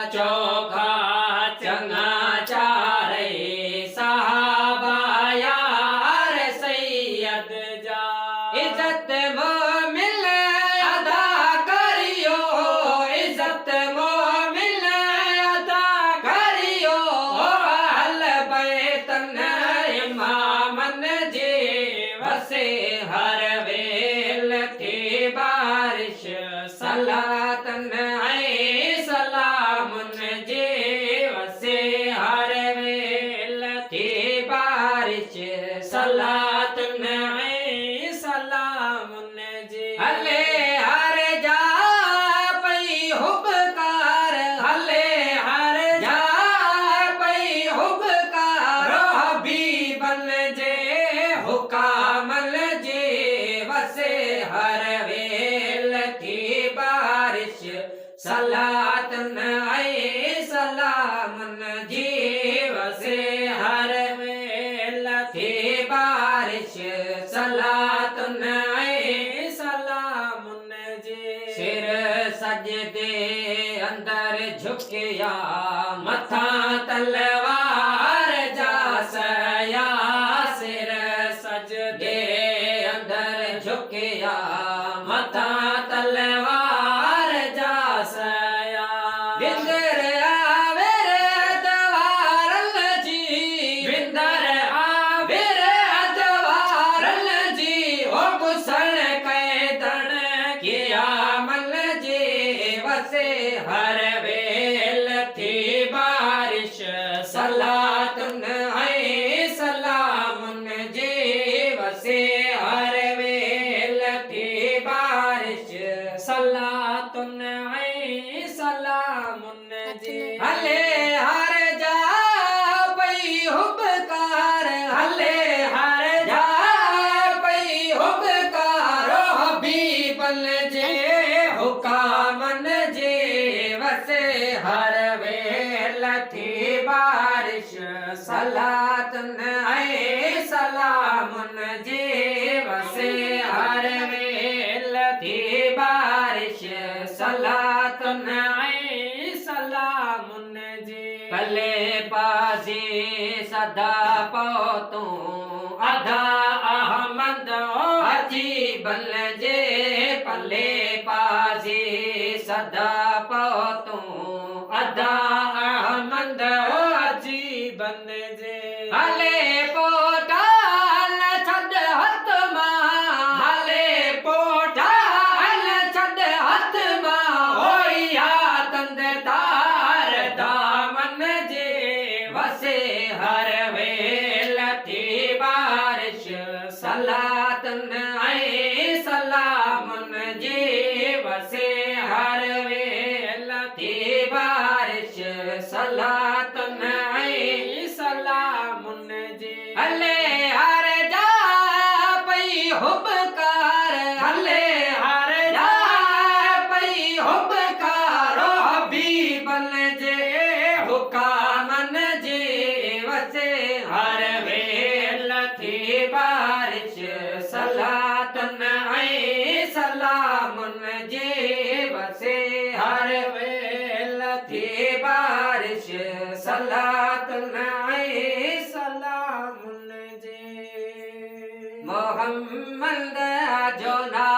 चोखा चंगा चारे साहबा यार सैयद जा इज्जत मोमिन अदा करियो इज्जत मोमिन अदा करियो अहल बैतन इमामन जे वसे हर वेल के बारिश सलातन सलातन सलामुन जी हले हर जा पई हुबकार हले हर जा पई हुबकार हबीबन जे हुकामल जे वसे हर वेल की बारिश सलातन सलामुन जी वसे हर बारिश सलातुन सलामुन जी सिर सजदे अंदर झुकिया मथा तलवार जा सया सिर सजदे अंदर झुकिया मथा तलवार जा सया विंदर आवेर दवारल जी विंदर हर वेल थी बारिश सलातुन सलामुन जी वसे हर वेल थी बारिश सलातुन सलामुन जी हले हर जा पई हुबकार हले हर जा पई हुबकार हबीबन जे हुकामन जे वसे हर वेल थी बारिश सलातुन सलामुन जी वसे हर वेल थी बारिश सलातुन सलामुन जी पले पासी सदा पौतू अधा अहमद अजीबन जे पले पासी सदा पौतू अदा अहमद अजीबन जे हले पोटा न छद हथ मां हले पोटा न छद हथ मां होया तंद तार दामन जे वसे हर वेल थी बारिश सलातुन सलामुन जी वसे हर वेल थी बारिश सलातुन सलामुन जी हले हर जा पई हुबकार हले हर जा पई हुबकार हबीबन जे हुकामन जे वसे हर वेल थी बारिश सलातुन सलामुन जी वसे हर वेल थी बारिश सलातुन सलामुन जी मोहम्मद जो ना